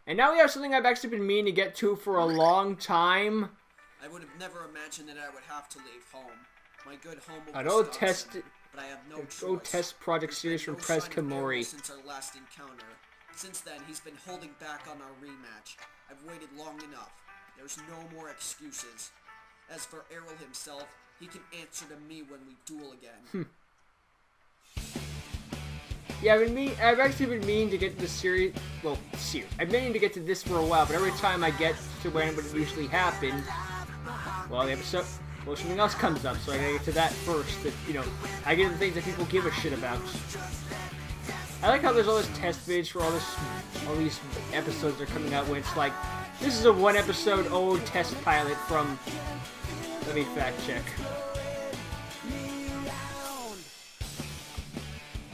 And now we have something I've actually been meaning to get to for a long time. I would have never imagined that I would have to leave home. My good home will An be old Wisconsin, but I have no choice. test project series from Prez Kamori. Since our last encounter. Since then, he's been holding back on our rematch. I've waited long enough. There's no more excuses. As for Errol himself, he can answer to me when we duel again. Yeah, I've actually been meaning to get to the series. Well, I've been meaning to get to this for a while, but every time I get to when it would usually happen, well, the episode, well, something else comes up, so I gotta get to that first. That, you know, I get the things that people give a shit about. I like how there's all this test vids for all these episodes that are coming out when it's like, this is a 1 episode old test pilot from, let me fact check.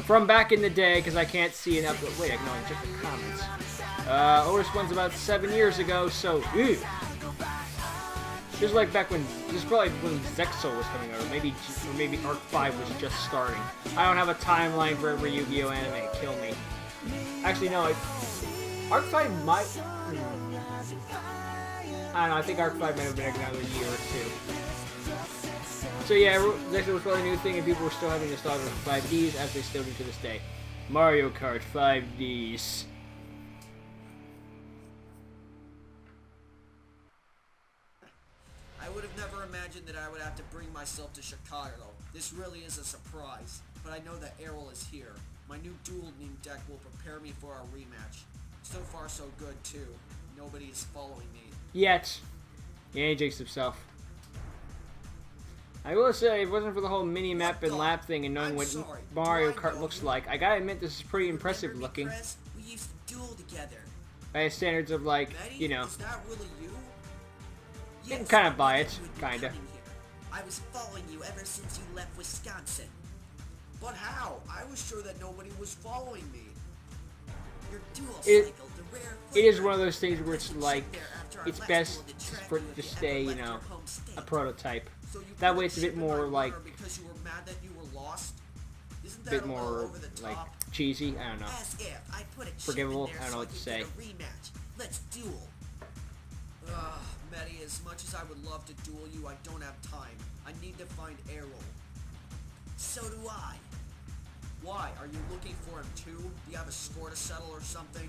From back in the day, because I can't see an upload. Wait, I can only check the comments. Oldest one's about 7 years ago, so, ew. This is like back when, this is probably when Zexal was coming out, or maybe Arc 5 was just starting. I don't have a timeline for every Yu-Gi-Oh anime, kill me. Actually, no, Arc 5 might, I don't know, I think Arc 5 might have been another year or two. So yeah, Zexal was probably a new thing, and people were still having nostalgia for 5D's, as they still do to this day. Mario Kart 5D's. I would have never imagined that I would have to bring myself to Chicago. This really is a surprise, but I know that Errol is here. My new Dueling deck will prepare me for our rematch. So far so good too. Nobody is following me. Yet. Yeah, he jinxed himself. I will say, if it wasn't for the whole mini-map and lap thing and knowing what Mario Kart looks like, I gotta admit this is pretty impressive looking. Prez? We used to duel together. By standards of, like, you know. Is that really you? You can kind of buy it, kind of. I was following you ever since you left Wisconsin. But how? I was sure that nobody was following me. Your dual cycle, the rare it is one of those things where it's like, it's best for it to stay, you know, a prototype. That way it's a bit more like, because you were mad that you were lost. Isn't a that bit more like cheesy. I don't know. Forgivable. I don't know what to say. Let's duel. Maddie, as much as I would love to duel you, I don't have time. I need to find Errol. So do I. Why? Are you looking for him too? Do you have a score to settle or something?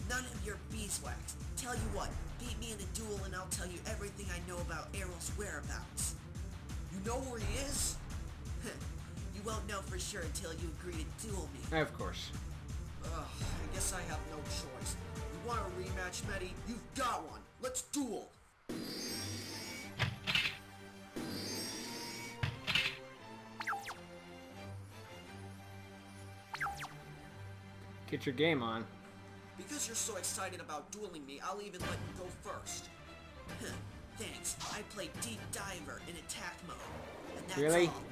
None of your beeswax. Tell you what, beat me in a duel and I'll tell you everything I know about Errol's whereabouts. You know where he is? You won't know for sure until you agree to duel me. Of course. I guess I have no choice. You want a rematch, Maddie? You've got one. Let's duel. Get your game on. Because you're so excited about dueling me, I'll even let you go first. Thanks. I play Deep Diver in attack mode. And that's really? all.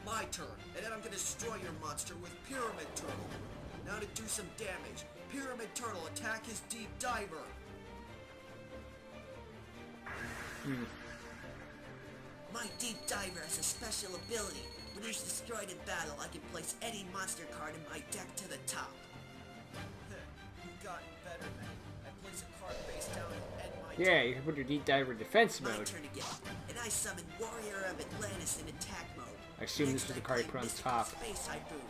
My turn. And then I'm gonna destroy your monster with Pyramid Turtle. Now to do some damage. Pyramid Turtle, attack his Deep Diver. My Deep Diver has a special ability. When he's destroyed in battle, I can place any monster card in my deck to the top. You've gotten better, man. I place a card face down and end my yeah, you can put your Deep Diver defense mode. My turn again, and I summon Warrior of Atlantis in attack mode. I assume this was the card you put on top. Space Typhoon,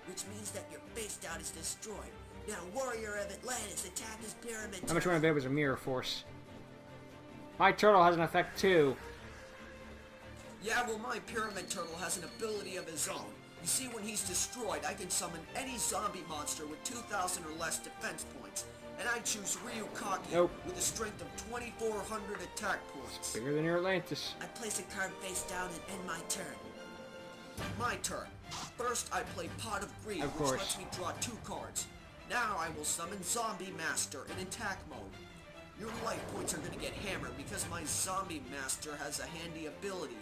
which means that your base down is destroyed. Now Warrior of Atlantis attack his Pyramid. How much one of it was a Mirror Force? My turtle has an effect too. Yeah, well, my Pyramid Turtle has an ability of his own. You see, when he's destroyed, I can summon any zombie monster with 2,000 or less defense points. And I choose Ryukaki with a strength of 2,400 attack points. It's bigger than your Atlantis. I place a card face down and end my turn. My turn. First, I play Pot of Greed, which lets me draw 2 cards. Now I will summon Zombie Master in attack mode. Your life points are going to get hammered because my Zombie Master has a handy ability.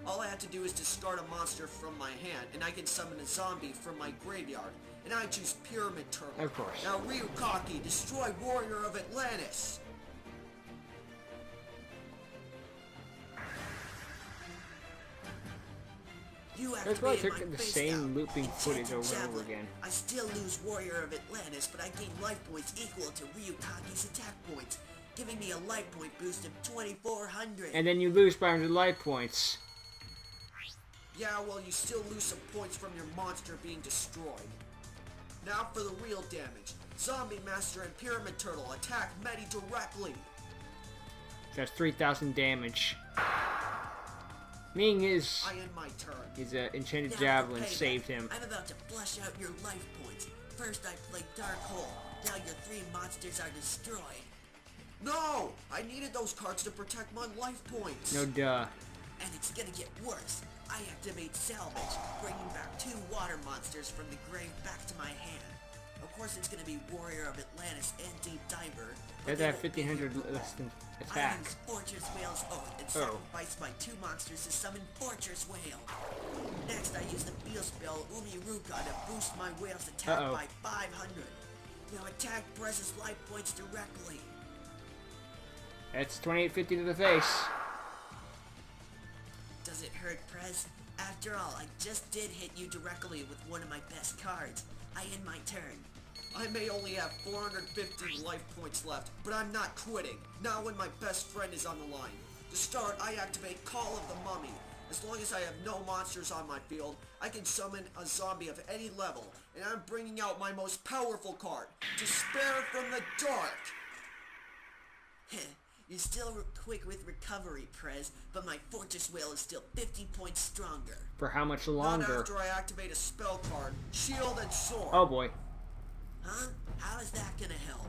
All I have to do is discard a monster from my hand, and I can summon a zombie from my graveyard. And I choose Pyramid Turtle. Of course. Now Ryukaki, destroy Warrior of Atlantis. You That's why I activated took my the face same down. looping footage Enchanted over and over javelin. again. I still lose Warrior of Atlantis, but I gain life points equal to Ryukagi's attack points, giving me a life point boost of 2,400. And then you lose 500 life points. Yeah, well, you still lose some points from your monster being destroyed. Now for the real damage. Zombie Master and Pyramid Turtle attack Medi directly. That's 3,000 damage. Meaning his I end my turn. enchanted Now javelin for payback. saved him. I'm about to flush out your life points. First I played Dark Hole. Now your 3 monsters are destroyed. No! I needed those cards to protect my life points. No duh. And it's gonna get worse. I activate Salvage, bringing back 2 water monsters from the grave back to my hand. Of course it's gonna be Warrior of Atlantis and Deep Diver. That's at 1,500 less than I attack. use Fortress Whale's Oath and sacrifice my 2 monsters to summon Fortress Whale. Next I use the Feel spell Umiruka to boost my whale's attack by 500. Now attack Prez's life points directly. That's 2850 to the face. Does it hurt, Prez? After all, I just did hit you directly with one of my best cards. I end my turn. I may only have 450 life points left, but I'm not quitting. Not when my best friend is on the line. To start, I activate Call of the Mummy. As long as I have no monsters on my field, I can summon a zombie of any level, and I'm bringing out my most powerful card, Despair from the Dark. You're still quick with recovery, Prez, but my Fortress Whale is still 50 points stronger. For how much Not longer? after I activate a spell card, Shield and Sword. Oh boy. Huh? How is that gonna help?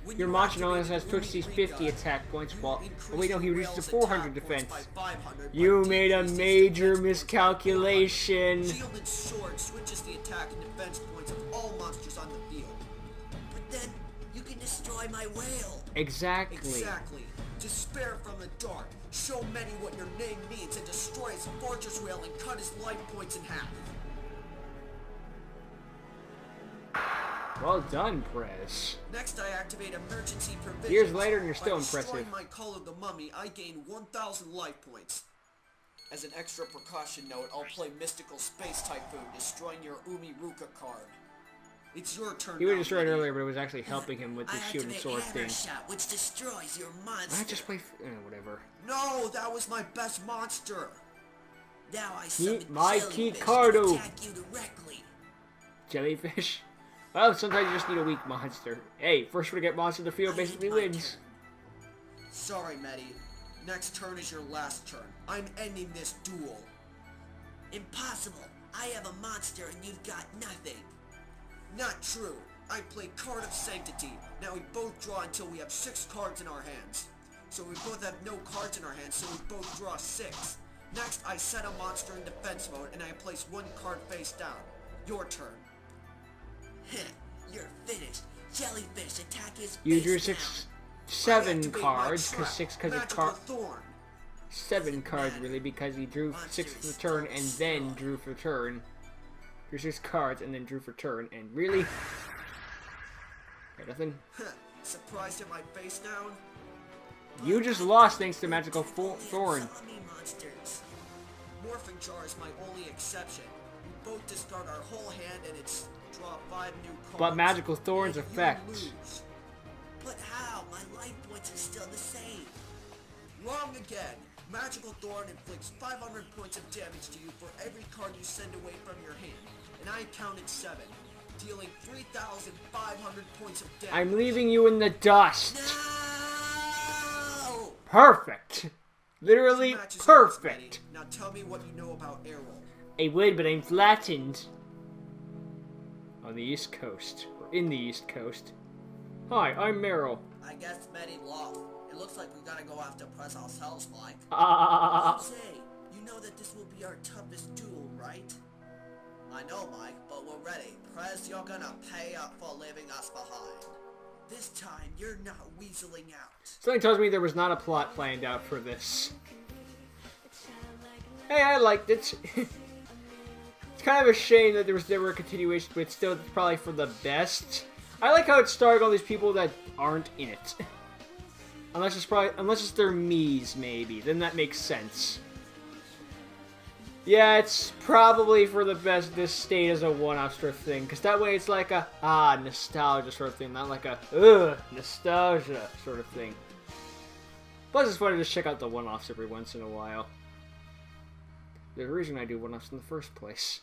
When Your you monster only activate has the 50 Umiruka, attack points, you while... increase Oh wait, no, he the reduced to whale's 400 attack points defense. by 500, You but made a decreases major defense points by 400. miscalculation. Shield and Sword switches the attack and defense points of all monsters on the field. But then, you can destroy my whale. Exactly. Exactly. Despair from the Dark. Show many what your name means and destroy his Fortress Whale and cut his life points in half. Well done, Prez. Next, I activate Emergency Provisions. Years later, and you're still By impressive. destroying my Call of the Mummy, I gain 1,000 life points. As an extra precaution note, I'll play Mystical Space Typhoon, destroying your Umiruka card. It's your turn. He was now, destroyed Mini. earlier, but it was actually helping him with the shield and sword thing. Shot, which destroys your monster. I just play... whatever. No, that was my best monster. Now I summon my Jellyfish key to Cardo. attack you directly. Jellyfish? Well, sometimes you just need a weak monster. Hey, first one to get monster in the field I basically end my wins. turn. Sorry, Medi. Next turn is your last turn. I'm ending this duel. Impossible. I have a monster and you've got nothing. Not true. I play Card of Sanctity. Now we both draw until we have 6 cards in our hands. So we both have no cards in our hands, so we both draw 6. Next, I set a monster in defense mode and I place 1 card face down. Your turn. Heh, you're finished. Jellyfish, attack his You face drew down. 7 Activate my cards, trap, because 6 because of Magical card. Thorn. 7 cards matter. really, because he drew 6 for the turn and then drew for turn. Drew 6 cards and then drew for turn, and really? Got nothing? Surprised at my face down? You just lost thanks to Magical Thorn. Zombie monsters. Morphing Jar is my only exception. We both discard our whole hand and it's draw 5 new cards. But Magical Thorn's And you effect. lose. But how? My life points are still the same. Wrong again. Magical Thorn inflicts 500 points of damage to you for every card you send away from your hand. And I counted 7, dealing 3,500 points of damage. I'm leaving you in the dust. No! Perfect. Literally Matches up, perfect. Smitty. Now tell me what you know about Errol. A wood, but I'm flattened. On the East Coast. Or in the East Coast. Hi, I'm Meryl. I guess Smitty lost. It looks like we gotta go after Prez ourselves, Mike. Say, you know that this will be our toughest duel, right? I know, Mike, but we're ready. Prez, you're gonna pay up for leaving us behind. This time, you're not weaseling out. Something tells me there was not a plot planned out for this. Hey, I liked it. It's kind of a shame that there was never a continuation, but still, it's probably for the best. I like how it's starring all these people that aren't in it. Unless it's their me's, maybe. Then that makes sense. Yeah, it's probably for the best this stayed as a one-off sort of thing, because that way it's like a, nostalgia sort of thing, not like a, nostalgia sort of thing. Plus, it's fun to just check out the one-offs every once in a while. There's a reason I do one-offs in the first place.